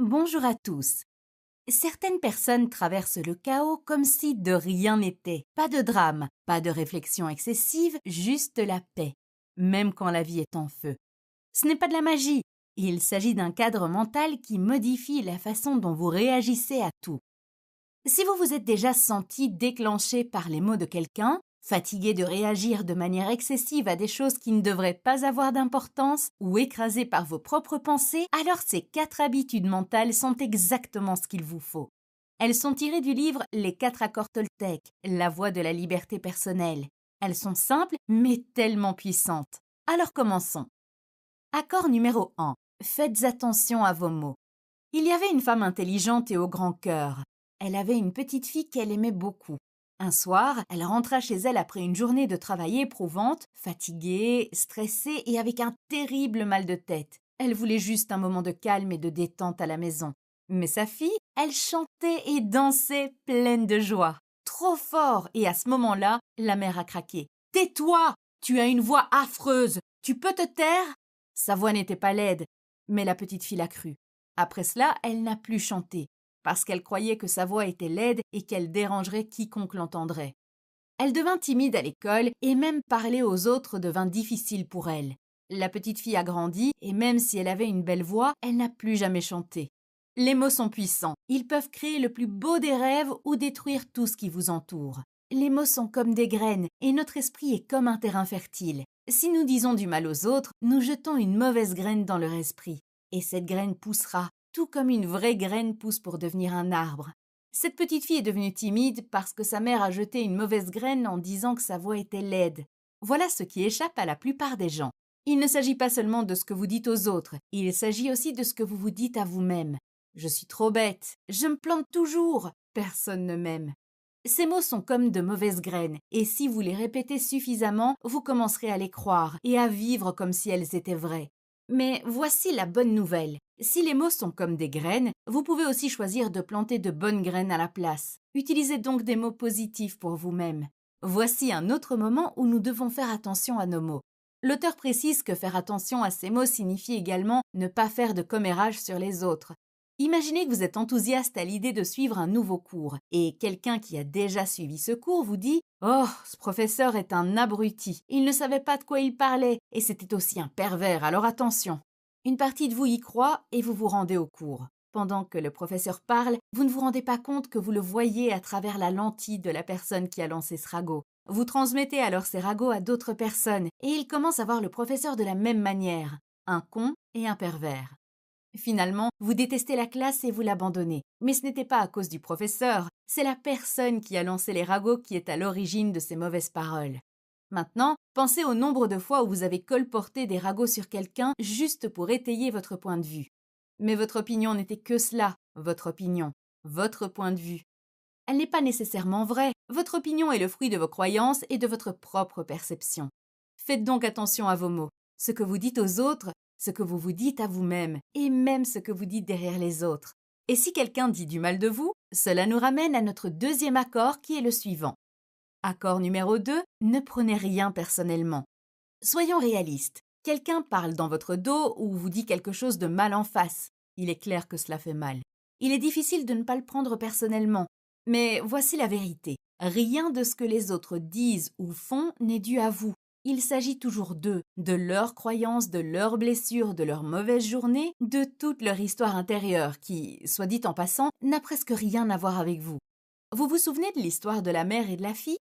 Bonjour à tous. Certaines personnes traversent le chaos comme si de rien n'était. Pas de drame, pas de réflexion excessive, juste la paix, même quand la vie est en feu. Ce n'est pas de la magie, il s'agit d'un cadre mental qui modifie la façon dont vous réagissez à tout. Si vous vous êtes déjà senti déclenché par les mots de quelqu'un, fatigué de réagir de manière excessive à des choses qui ne devraient pas avoir d'importance ou écrasé par vos propres pensées, alors ces 4 habitudes mentales sont exactement ce qu'il vous faut. Elles sont tirées du livre Les 4 accords Toltec, la voie de la liberté personnelle. Elles sont simples mais tellement puissantes. Alors commençons. Accord numéro 1. Faites attention à vos mots. Il y avait une femme intelligente et au grand cœur. Elle avait une petite fille qu'elle aimait beaucoup. Un soir, elle rentra chez elle après une journée de travail éprouvante, fatiguée, stressée et avec un terrible mal de tête. Elle voulait juste un moment de calme et de détente à la maison. Mais sa fille, elle chantait et dansait pleine de joie. Trop fort, et à ce moment-là, la mère a craqué. Tais-toi! Tu as une voix affreuse! Tu peux te taire? Sa voix n'était pas laide, mais la petite fille l'a cru. Après cela, elle n'a plus chanté, parce qu'elle croyait que sa voix était laide et qu'elle dérangerait quiconque l'entendrait. Elle devint timide à l'école et même parler aux autres devint difficile pour elle. La petite fille a grandi et même si elle avait une belle voix, elle n'a plus jamais chanté. Les mots sont puissants. Ils peuvent créer le plus beau des rêves ou détruire tout ce qui vous entoure. Les mots sont comme des graines et notre esprit est comme un terrain fertile. Si nous disons du mal aux autres, nous jetons une mauvaise graine dans leur esprit. Et cette graine poussera, tout comme une vraie graine pousse pour devenir un arbre. Cette petite fille est devenue timide parce que sa mère a jeté une mauvaise graine en disant que sa voix était laide. Voilà ce qui échappe à la plupart des gens. Il ne s'agit pas seulement de ce que vous dites aux autres, il s'agit aussi de ce que vous vous dites à vous-même. Je suis trop bête, je me plante toujours, personne ne m'aime. Ces mots sont comme de mauvaises graines, et si vous les répétez suffisamment, vous commencerez à les croire et à vivre comme si elles étaient vraies. Mais voici la bonne nouvelle. Si les mots sont comme des graines, vous pouvez aussi choisir de planter de bonnes graines à la place. Utilisez donc des mots positifs pour vous-même. Voici un autre moment où nous devons faire attention à nos mots. L'auteur précise que faire attention à ces mots signifie également ne pas faire de commérage sur les autres. Imaginez que vous êtes enthousiaste à l'idée de suivre un nouveau cours et quelqu'un qui a déjà suivi ce cours vous dit « Oh, ce professeur est un abruti, il ne savait pas de quoi il parlait et c'était aussi un pervers, alors attention !» Une partie de vous y croit et vous vous rendez au cours. Pendant que le professeur parle, vous ne vous rendez pas compte que vous le voyez à travers la lentille de la personne qui a lancé ce ragot. Vous transmettez alors ces ragots à d'autres personnes et ils commencent à voir le professeur de la même manière, un con et un pervers. Finalement, vous détestez la classe et vous l'abandonnez. Mais ce n'était pas à cause du professeur, c'est la personne qui a lancé les ragots qui est à l'origine de ces mauvaises paroles. Maintenant, pensez au nombre de fois où vous avez colporté des ragots sur quelqu'un juste pour étayer votre point de vue. Mais votre opinion n'était que cela, votre opinion, votre point de vue. Elle n'est pas nécessairement vraie, votre opinion est le fruit de vos croyances et de votre propre perception. Faites donc attention à vos mots. Ce que vous dites aux autres, ce que vous vous dites à vous-même, et même ce que vous dites derrière les autres. Et si quelqu'un dit du mal de vous, cela nous ramène à notre deuxième accord qui est le suivant. Accord numéro 2, ne prenez rien personnellement. Soyons réalistes. Quelqu'un parle dans votre dos ou vous dit quelque chose de mal en face. Il est clair que cela fait mal. Il est difficile de ne pas le prendre personnellement. Mais voici la vérité. Rien de ce que les autres disent ou font n'est dû à vous. Il s'agit toujours d'eux, de leurs croyances, de leurs blessures, de leurs mauvaises journées, de toute leur histoire intérieure qui, soit dit en passant, n'a presque rien à voir avec vous. Vous vous souvenez de l'histoire de la mère et de la fille?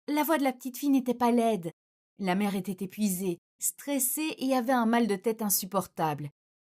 La voix de la petite fille n'était pas laide. La mère était épuisée, stressée et avait un mal de tête insupportable.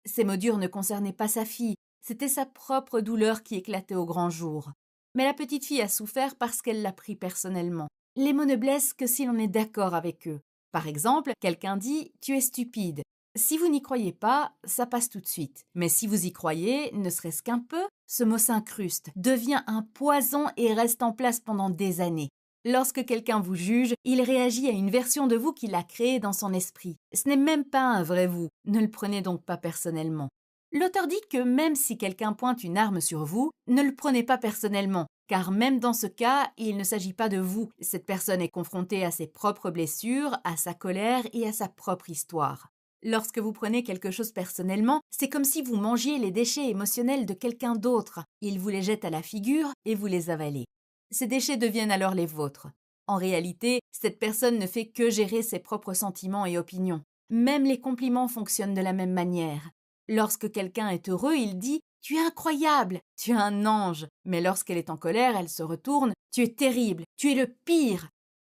Ces mots durs ne concernaient pas sa fille, c'était sa propre douleur qui éclatait au grand jour. Mais la petite fille a souffert parce qu'elle l'a pris personnellement. Les mots ne blessent que si l'on est d'accord avec eux. Par exemple, quelqu'un dit « tu es stupide ». Si vous n'y croyez pas, ça passe tout de suite. Mais si vous y croyez, ne serait-ce qu'un peu, ce mot s'incruste, devient un poison et reste en place pendant des années. Lorsque quelqu'un vous juge, il réagit à une version de vous qu'il a créée dans son esprit. Ce n'est même pas un vrai vous, ne le prenez donc pas personnellement. L'auteur dit que même si quelqu'un pointe une arme sur vous, ne le prenez pas personnellement, car même dans ce cas, il ne s'agit pas de vous. Cette personne est confrontée à ses propres blessures, à sa colère et à sa propre histoire. Lorsque vous prenez quelque chose personnellement, c'est comme si vous mangiez les déchets émotionnels de quelqu'un d'autre. Il vous les jette à la figure et vous les avalez. Ces déchets deviennent alors les vôtres. En réalité, cette personne ne fait que gérer ses propres sentiments et opinions. Même les compliments fonctionnent de la même manière. Lorsque quelqu'un est heureux, il dit « Tu es incroyable, tu es un ange ». Mais lorsqu'elle est en colère, elle se retourne « Tu es terrible, tu es le pire ».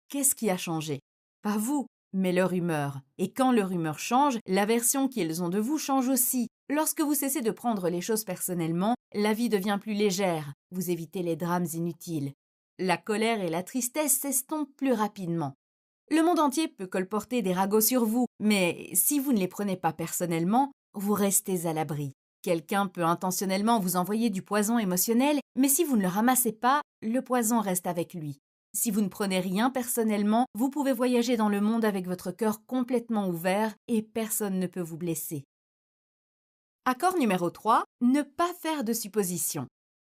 Qu'est-ce qui a changé? Pas vous, mais leur humeur. Et quand leur humeur change, la version qu'ils ont de vous change aussi. Lorsque vous cessez de prendre les choses personnellement, la vie devient plus légère. Vous évitez les drames inutiles. La colère et la tristesse s'estompent plus rapidement. Le monde entier peut colporter des ragots sur vous, mais si vous ne les prenez pas personnellement, vous restez à l'abri. Quelqu'un peut intentionnellement vous envoyer du poison émotionnel, mais si vous ne le ramassez pas, le poison reste avec lui. Si vous ne prenez rien personnellement, vous pouvez voyager dans le monde avec votre cœur complètement ouvert et personne ne peut vous blesser. Accord numéro 3, ne pas faire de suppositions.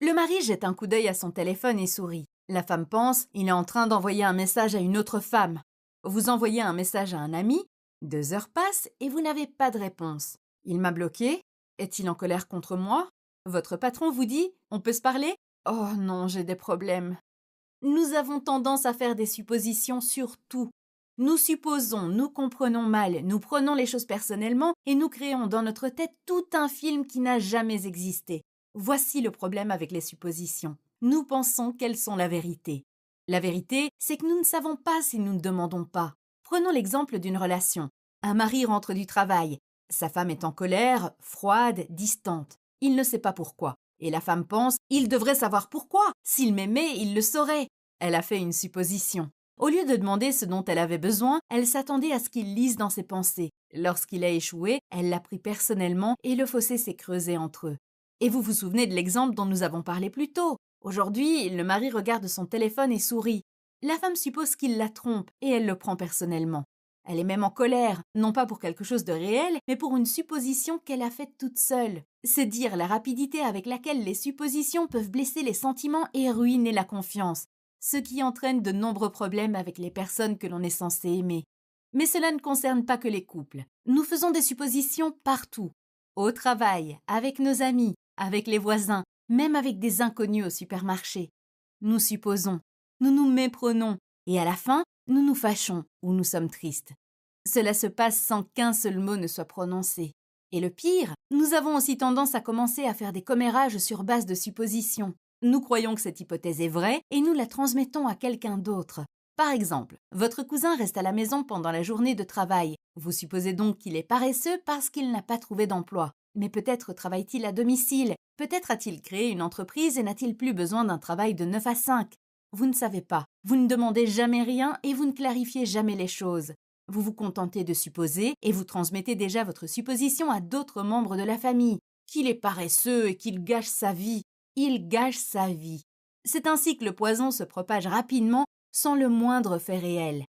Le mari jette un coup d'œil à son téléphone et sourit. La femme pense, il est en train d'envoyer un message à une autre femme. Vous envoyez un message à un ami, 2 heures passent et vous n'avez pas de réponse. Il m'a bloqué? Est-il en colère contre moi? Votre patron vous dit, on peut se parler? Oh non, j'ai des problèmes. Nous avons tendance à faire des suppositions sur tout. Nous supposons, nous comprenons mal, nous prenons les choses personnellement et nous créons dans notre tête tout un film qui n'a jamais existé. Voici le problème avec les suppositions. Nous pensons qu'elles sont la vérité. La vérité, c'est que nous ne savons pas si nous ne demandons pas. Prenons l'exemple d'une relation. Un mari rentre du travail. Sa femme est en colère, froide, distante. Il ne sait pas pourquoi. Et la femme pense, il devrait savoir pourquoi. S'il m'aimait, il le saurait. Elle a fait une supposition. Au lieu de demander ce dont elle avait besoin, elle s'attendait à ce qu'il lise dans ses pensées. Lorsqu'il a échoué, elle l'a pris personnellement et le fossé s'est creusé entre eux. Et vous vous souvenez de l'exemple dont nous avons parlé plus tôt. Aujourd'hui, le mari regarde son téléphone et sourit. La femme suppose qu'il la trompe et elle le prend personnellement. Elle est même en colère, non pas pour quelque chose de réel, mais pour une supposition qu'elle a faite toute seule. C'est dire la rapidité avec laquelle les suppositions peuvent blesser les sentiments et ruiner la confiance, ce qui entraîne de nombreux problèmes avec les personnes que l'on est censé aimer. Mais cela ne concerne pas que les couples. Nous faisons des suppositions partout. Au travail, avec nos amis, avec les voisins, même avec des inconnus au supermarché. Nous supposons, nous nous méprenons, et à la fin, nous nous fâchons ou nous sommes tristes. Cela se passe sans qu'un seul mot ne soit prononcé. Et le pire, nous avons aussi tendance à commencer à faire des commérages sur base de suppositions. Nous croyons que cette hypothèse est vraie et nous la transmettons à quelqu'un d'autre. Par exemple, votre cousin reste à la maison pendant la journée de travail. Vous supposez donc qu'il est paresseux parce qu'il n'a pas trouvé d'emploi. Mais peut-être travaille-t-il à domicile, peut-être a-t-il créé une entreprise et n'a-t-il plus besoin d'un travail de 9 à 5. Vous ne savez pas, vous ne demandez jamais rien et vous ne clarifiez jamais les choses. Vous vous contentez de supposer et vous transmettez déjà votre supposition à d'autres membres de la famille. Qu'il est paresseux et qu'il gâche sa vie. Il gâche sa vie. C'est ainsi que le poison se propage rapidement sans le moindre fait réel.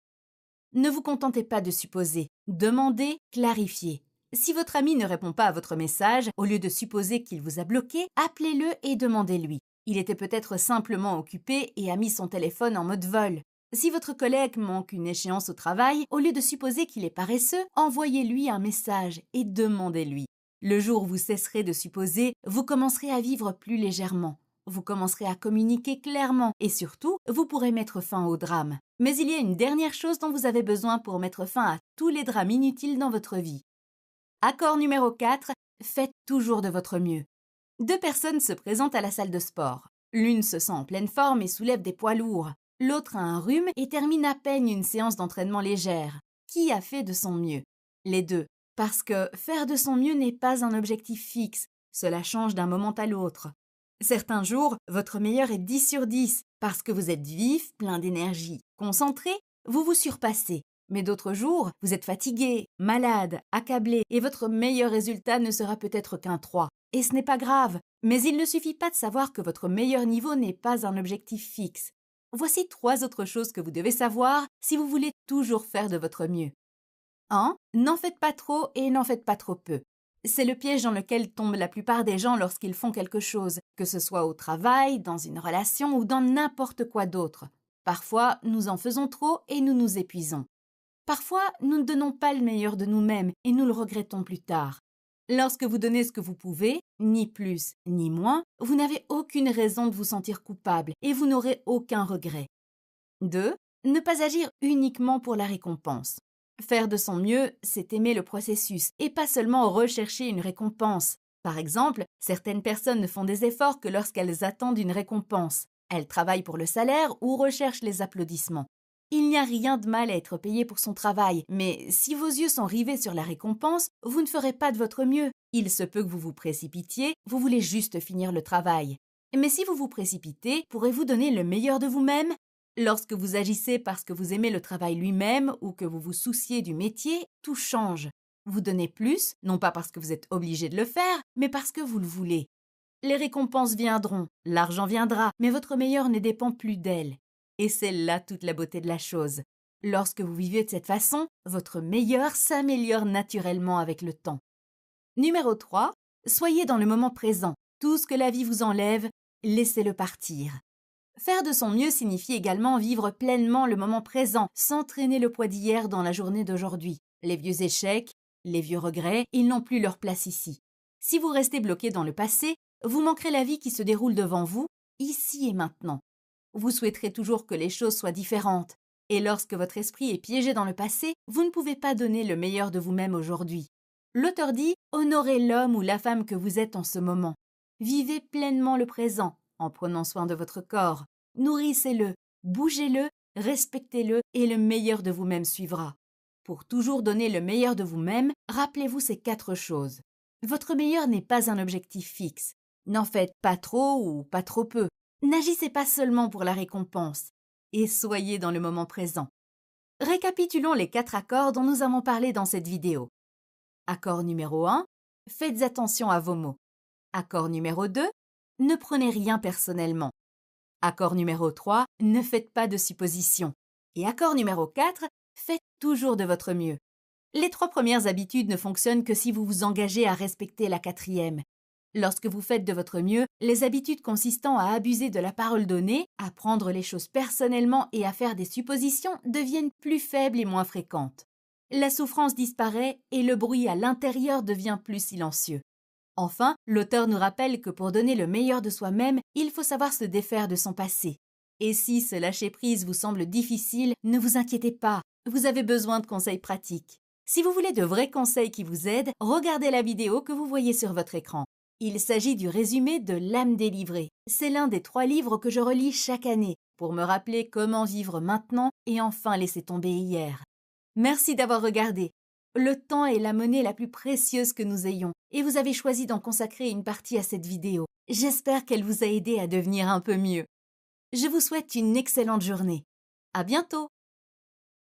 Ne vous contentez pas de supposer, demandez, clarifiez. Si votre ami ne répond pas à votre message, au lieu de supposer qu'il vous a bloqué, appelez-le et demandez-lui. Il était peut-être simplement occupé et a mis son téléphone en mode vol. Si votre collègue manque une échéance au travail, au lieu de supposer qu'il est paresseux, envoyez-lui un message et demandez-lui. Le jour où vous cesserez de supposer, vous commencerez à vivre plus légèrement. Vous commencerez à communiquer clairement et surtout, vous pourrez mettre fin au drame. Mais il y a une dernière chose dont vous avez besoin pour mettre fin à tous les drames inutiles dans votre vie. Accord numéro 4, faites toujours de votre mieux. 2 personnes se présentent à la salle de sport. L'une se sent en pleine forme et soulève des poids lourds. L'autre a un rhume et termine à peine une séance d'entraînement légère. Qui a fait de son mieux? Les deux. Parce que faire de son mieux n'est pas un objectif fixe. Cela change d'un moment à l'autre. Certains jours, votre meilleur est 10 sur 10 parce que vous êtes vif, plein d'énergie. Concentré, vous vous surpassez. Mais d'autres jours, vous êtes fatigué, malade, accablé et votre meilleur résultat ne sera peut-être qu'un 3. Et ce n'est pas grave, mais il ne suffit pas de savoir que votre meilleur niveau n'est pas un objectif fixe. Voici 3 autres choses que vous devez savoir si vous voulez toujours faire de votre mieux. 1. N'en faites pas trop et n'en faites pas trop peu. C'est le piège dans lequel tombent la plupart des gens lorsqu'ils font quelque chose, que ce soit au travail, dans une relation ou dans n'importe quoi d'autre. Parfois, nous en faisons trop et nous nous épuisons. Parfois, nous ne donnons pas le meilleur de nous-mêmes et nous le regrettons plus tard. Lorsque vous donnez ce que vous pouvez, ni plus ni moins, vous n'avez aucune raison de vous sentir coupable et vous n'aurez aucun regret. 2. Ne pas agir uniquement pour la récompense. Faire de son mieux, c'est aimer le processus et pas seulement rechercher une récompense. Par exemple, certaines personnes ne font des efforts que lorsqu'elles attendent une récompense. Elles travaillent pour le salaire ou recherchent les applaudissements. Il n'y a rien de mal à être payé pour son travail, mais si vos yeux sont rivés sur la récompense, vous ne ferez pas de votre mieux. Il se peut que vous vous précipitiez, vous voulez juste finir le travail. Mais si vous vous précipitez, pourrez-vous donner le meilleur de vous-même? Lorsque vous agissez parce que vous aimez le travail lui-même ou que vous vous souciez du métier, tout change. Vous donnez plus, non pas parce que vous êtes obligé de le faire, mais parce que vous le voulez. Les récompenses viendront, l'argent viendra, mais votre meilleur ne dépend plus d'elle. Et c'est là toute la beauté de la chose. Lorsque vous vivez de cette façon, votre meilleur s'améliore naturellement avec le temps. Numéro 3. Soyez dans le moment présent. Tout ce que la vie vous enlève, laissez-le partir. Faire de son mieux signifie également vivre pleinement le moment présent, sans traîner le poids d'hier dans la journée d'aujourd'hui. Les vieux échecs, les vieux regrets, ils n'ont plus leur place ici. Si vous restez bloqué dans le passé, vous manquerez la vie qui se déroule devant vous, ici et maintenant. Vous souhaiterez toujours que les choses soient différentes. Et lorsque votre esprit est piégé dans le passé, vous ne pouvez pas donner le meilleur de vous-même aujourd'hui. L'auteur dit « Honorez l'homme ou la femme que vous êtes en ce moment. Vivez pleinement le présent, en prenant soin de votre corps. Nourrissez-le, bougez-le, respectez-le et le meilleur de vous-même suivra. Pour toujours donner le meilleur de vous-même, rappelez-vous ces 4 choses. Votre meilleur n'est pas un objectif fixe. N'en faites pas trop ou pas trop peu. N'agissez pas seulement pour la récompense. Et soyez dans le moment présent. Récapitulons les 4 accords dont nous avons parlé dans cette vidéo. Accord numéro 1. Faites attention à vos mots. Accord numéro 2. Ne prenez rien personnellement. Accord numéro 3. Ne faites pas de suppositions. Et accord numéro 4. Faites toujours de votre mieux. Les 3 premières habitudes ne fonctionnent que si vous vous engagez à respecter la 4e. Lorsque vous faites de votre mieux, les habitudes consistant à abuser de la parole donnée, à prendre les choses personnellement et à faire des suppositions deviennent plus faibles et moins fréquentes. La souffrance disparaît et le bruit à l'intérieur devient plus silencieux. Enfin, l'auteur nous rappelle que pour donner le meilleur de soi-même, il faut savoir se défaire de son passé. Et si ce lâcher-prise vous semble difficile, ne vous inquiétez pas, vous avez besoin de conseils pratiques. Si vous voulez de vrais conseils qui vous aident, regardez la vidéo que vous voyez sur votre écran. Il s'agit du résumé de L'âme délivrée. C'est l'un des 3 livres que je relis chaque année pour me rappeler comment vivre maintenant et enfin laisser tomber hier. Merci d'avoir regardé. Le temps est la monnaie la plus précieuse que nous ayons et vous avez choisi d'en consacrer une partie à cette vidéo. J'espère qu'elle vous a aidé à devenir un peu mieux. Je vous souhaite une excellente journée. À bientôt!